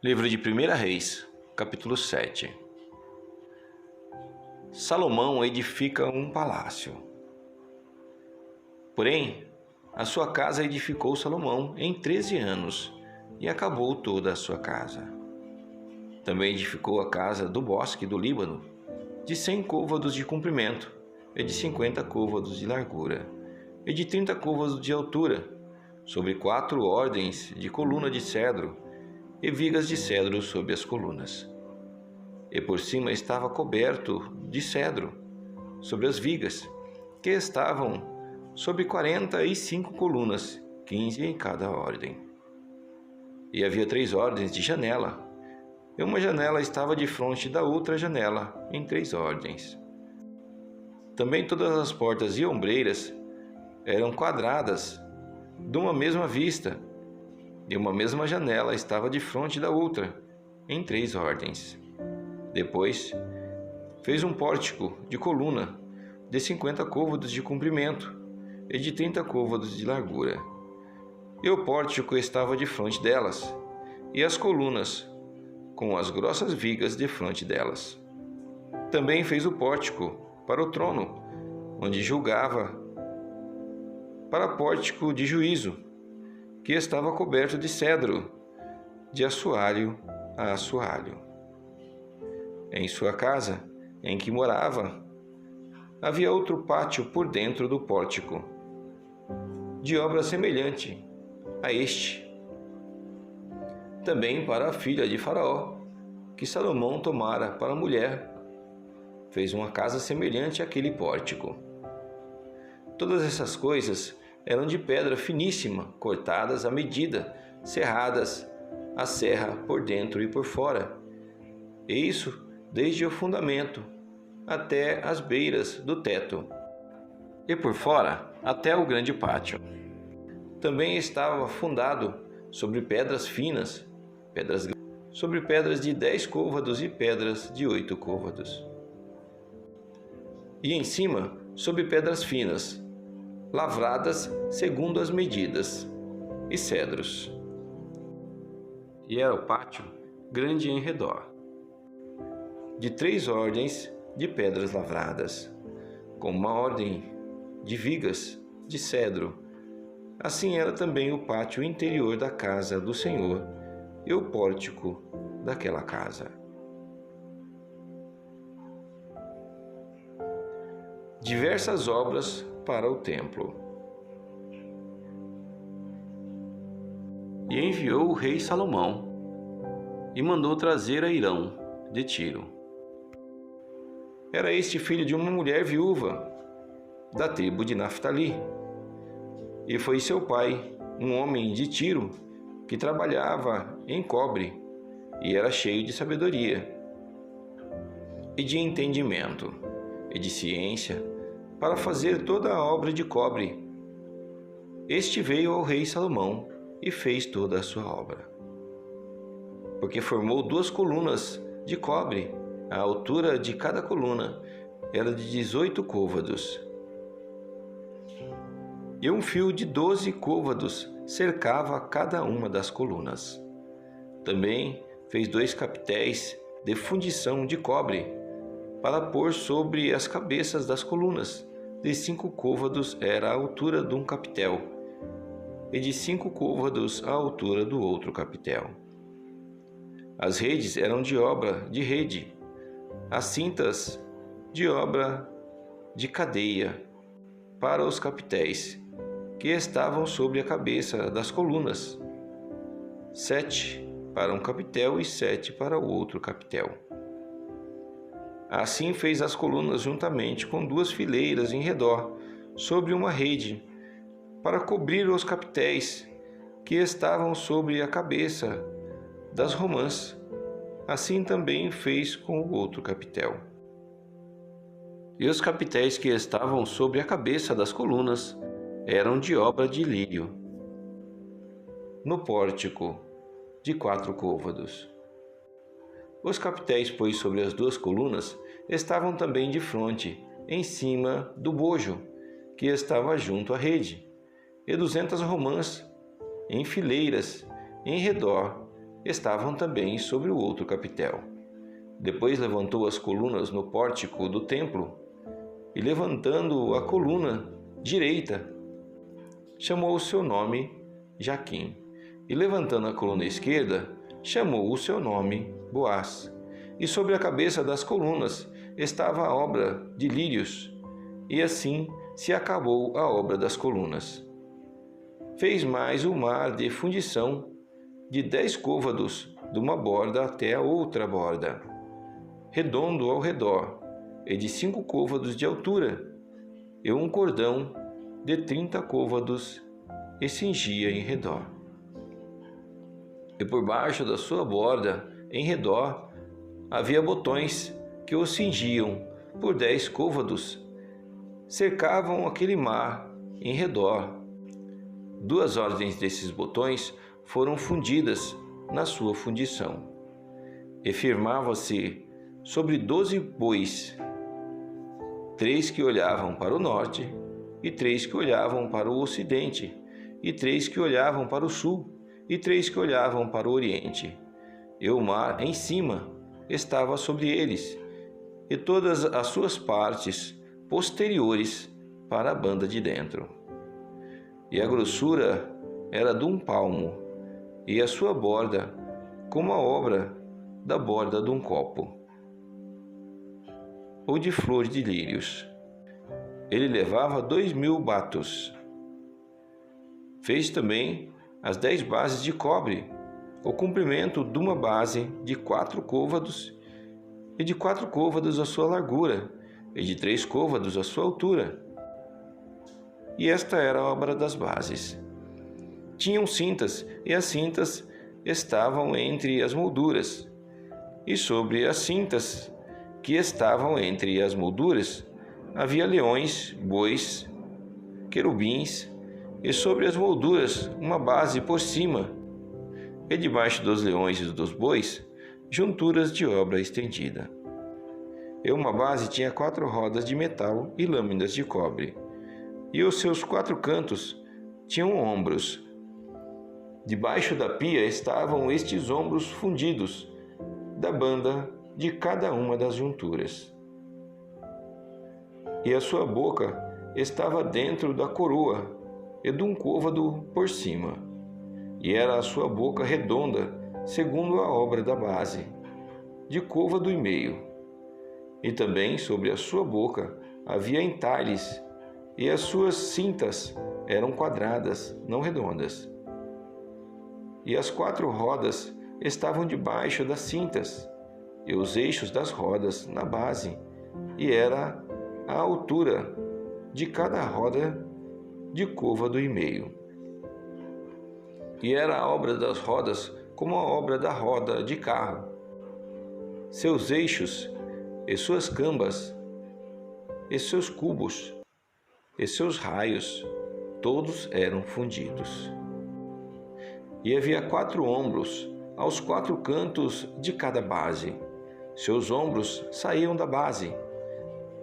Livro de 1 Reis, capítulo 7. Salomão edifica um palácio. Porém, a sua casa edificou Salomão em 13 anos, e acabou toda a sua casa. Também edificou a casa do bosque do Líbano, de 100 côvados de comprimento, e de 50 côvados de largura, e de 30 côvados de altura, sobre 4 ordens de coluna de cedro, e vigas de cedro sob as colunas. E por cima estava coberto de cedro sobre as vigas, que estavam sobre 45 colunas, 15 em cada ordem. E havia 3 ordens de janela, e uma janela estava defronte da outra janela, em 3 ordens. Também todas as portas e ombreiras eram quadradas, de uma mesma vista, e uma mesma janela estava defronte da outra, em 3 ordens. Depois, fez um pórtico de coluna, de 50 côvados de comprimento, e de 30 côvados de largura. E o pórtico estava defronte delas, e as colunas, com as grossas vigas defronte delas. Também fez o pórtico para o trono, onde julgava, para pórtico de juízo, que estava coberto de cedro, de assoalho a assoalho. Em sua casa, em que morava, havia outro pátio por dentro do pórtico, de obra semelhante a este. Também para a filha de Faraó, que Salomão tomara para mulher, fez uma casa semelhante àquele pórtico. Todas essas coisas eram de pedra finíssima, cortadas à medida, serradas à serra por dentro e por fora. E isso desde o fundamento até as beiras do teto, e por fora até o grande pátio. Também estava fundado sobre pedras finas, sobre pedras de 10 côvados e pedras de 8 côvados. E em cima, sobre pedras finas, lavradas segundo as medidas, e cedros. E era o pátio grande em redor, de 3 ordens de pedras lavradas, com uma ordem de vigas de cedro. Assim era também o pátio interior da casa do Senhor e o pórtico daquela casa. Diversas obras para o templo. E enviou o rei Salomão, e mandou trazer a Hirão de Tiro. Era este filho de uma mulher viúva, da tribo de Naftali, e foi seu pai, um homem de Tiro, que trabalhava em cobre, e era cheio de sabedoria, e de entendimento, e de ciência, para fazer toda a obra de cobre. Este veio ao rei Salomão e fez toda a sua obra. Porque formou 2 colunas de cobre, a altura de cada coluna era de 18 côvados. E um fio de 12 côvados cercava cada uma das colunas. Também fez 2 capitéis de fundição de cobre, para pôr sobre as cabeças das colunas. De 5 côvados era a altura de um capitel, e de 5 côvados a altura do outro capitel. As redes eram de obra de rede, as cintas de obra de cadeia para os capitéis, que estavam sobre a cabeça das colunas, 7 para um capitel e 7 para o outro capitel. Assim fez as colunas juntamente com 2 fileiras em redor, sobre uma rede, para cobrir os capitéis que estavam sobre a cabeça das romãs. Assim também fez com o outro capitel. E os capitéis que estavam sobre a cabeça das colunas eram de obra de lírio, no pórtico, de 4 côvados. Os capitéis, pois, sobre as 2 colunas, estavam também de fronte, em cima do bojo, que estava junto à rede, e 200 romãs, em fileiras, em redor, estavam também sobre o outro capitel. Depois levantou as colunas no pórtico do templo, e levantando a coluna direita, chamou o seu nome Jaquim, e levantando a coluna esquerda, chamou o seu nome Boaz. E sobre a cabeça das colunas estava a obra de lírios, e assim se acabou a obra das colunas. Fez mais o mar de fundição de 10 côvados, de uma borda até a outra borda, redondo ao redor, e de 5 côvados de altura, e um cordão de 30 côvados e cingia em redor. E por baixo da sua borda, em redor, havia botões que o cingiam por 10 côvados, cercavam aquele mar em redor. 2 ordens desses botões foram fundidas na sua fundição, e firmava-se sobre 12 bois, 3 que olhavam para o norte, e 3 que olhavam para o ocidente, e 3 que olhavam para o sul, e 3 que olhavam para o oriente. E o mar em cima estava sobre eles, e todas as suas partes posteriores para a banda de dentro. E a grossura era de 1 palmo, e a sua borda como a obra da borda de um copo, ou de flor de lírios. Ele levava 2.000 batos. Fez também as 10 bases de cobre, o comprimento de uma base de 4 côvados, e de 4 côvados a sua largura, e de 3 côvados a sua altura. E esta era a obra das bases. Tinham cintas, e as cintas estavam entre as molduras, e sobre as cintas que estavam entre as molduras havia leões, bois, querubins, e sobre as molduras uma base por cima, e debaixo dos leões e dos bois, junturas de obra estendida. E uma base tinha 4 rodas de metal e lâminas de cobre, e os seus 4 cantos tinham ombros. Debaixo da pia estavam estes ombros fundidos, da banda de cada uma das junturas. E a sua boca estava dentro da coroa, e de um côvado por cima, e era a sua boca redonda, segundo a obra da base, de côvado e meio. E também sobre a sua boca havia entalhes, e as suas cintas eram quadradas, não redondas. E as 4 rodas estavam debaixo das cintas, e os eixos das rodas na base, e era a altura de cada roda de côvado e meio. E era a obra das rodas como a obra da roda de carro. Seus eixos e suas cambas, e seus cubos, e seus raios, todos eram fundidos. E havia 4 ombros aos 4 cantos de cada base. Seus ombros saíam da base,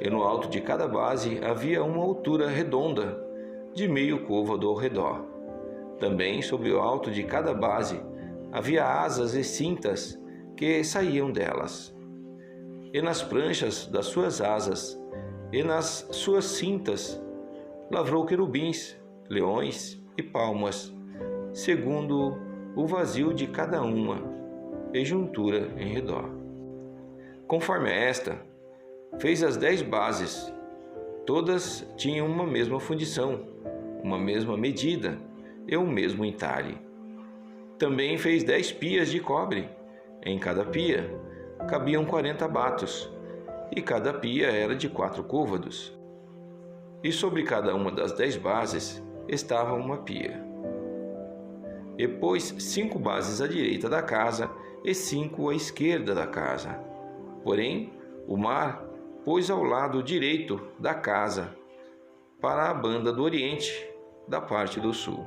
e no alto de cada base havia uma altura redonda, de meio côvado ao redor. Também sobre o alto de cada base havia asas e cintas que saíam delas. E nas pranchas das suas asas e nas suas cintas lavrou querubins, leões e palmas, segundo o vazio de cada uma, e juntura em redor. Conforme esta, fez as 10 bases. Todas tinham uma mesma fundição, uma mesma medida e um mesmo entalhe. Também fez 10 pias de cobre. Em cada pia cabiam 40 batos, e cada pia era de 4 côvados. E sobre cada uma das 10 bases estava uma pia. E pôs 5 bases à direita da casa e 5 à esquerda da casa. Porém, o mar pôs ao lado direito da casa, para a banda do oriente, da parte do sul.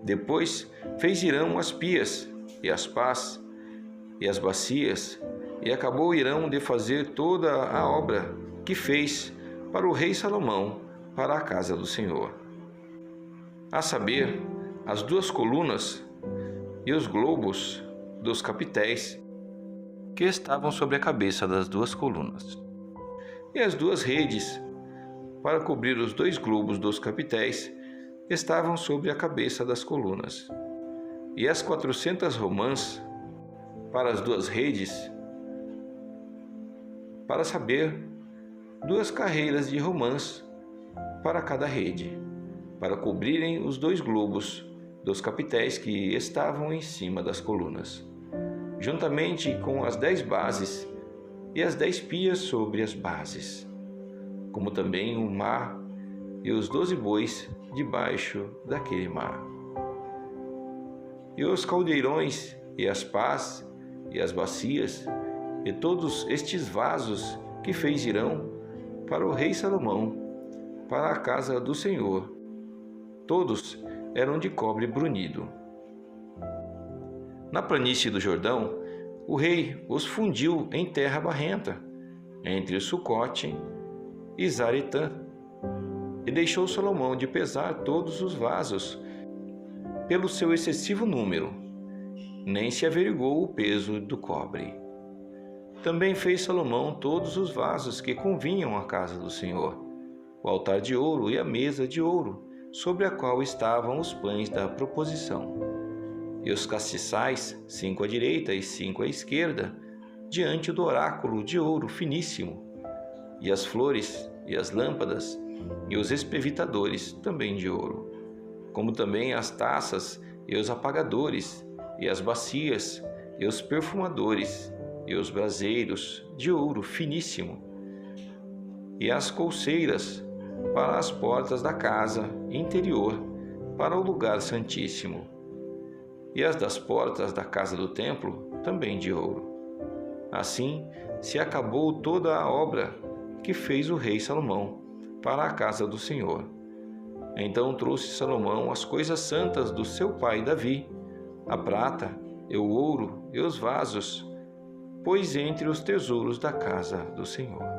Depois fez Irão as pias, e as pás, e as bacias, e acabou Irão de fazer toda a obra que fez para o rei Salomão, para a casa do Senhor. A saber, as 2 colunas, e os globos, dos capitéis que estavam sobre a cabeça das 2 colunas, e as 2 redes para cobrir os 2 globos dos capitéis estavam sobre a cabeça das colunas, e as 400 romãs para as 2 redes, para saber 2 carreiras de romãs para cada rede, para cobrirem os 2 globos dos capitéis que estavam em cima das colunas, juntamente com as 10 bases e as 10 pias sobre as bases, como também o mar e os 12 bois debaixo daquele mar. E os caldeirões e as pás e as bacias e todos estes vasos que fez Hirão para o rei Salomão, para a casa do Senhor, todos eram de cobre brunido. Na planície do Jordão, o rei os fundiu em terra barrenta, entre Sucote e Zaretã, e deixou Salomão de pesar todos os vasos pelo seu excessivo número, nem se averigou o peso do cobre. Também fez Salomão todos os vasos que convinham à casa do Senhor, o altar de ouro e a mesa de ouro, sobre a qual estavam os pães da proposição, e os castiçais, 5 à direita e 5 à esquerda, diante do oráculo de ouro finíssimo, e as flores, e as lâmpadas, e os espevitadores, também de ouro, como também as taças, e os apagadores, e as bacias, e os perfumadores, e os braseiros, de ouro finíssimo, e as colseiras, para as portas da casa interior, para o lugar santíssimo, e as das portas da casa do templo, também de ouro. Assim se acabou toda a obra que fez o rei Salomão para a casa do Senhor. Então trouxe Salomão as coisas santas do seu pai Davi, a prata e o ouro e os vasos, pôs entre os tesouros da casa do Senhor.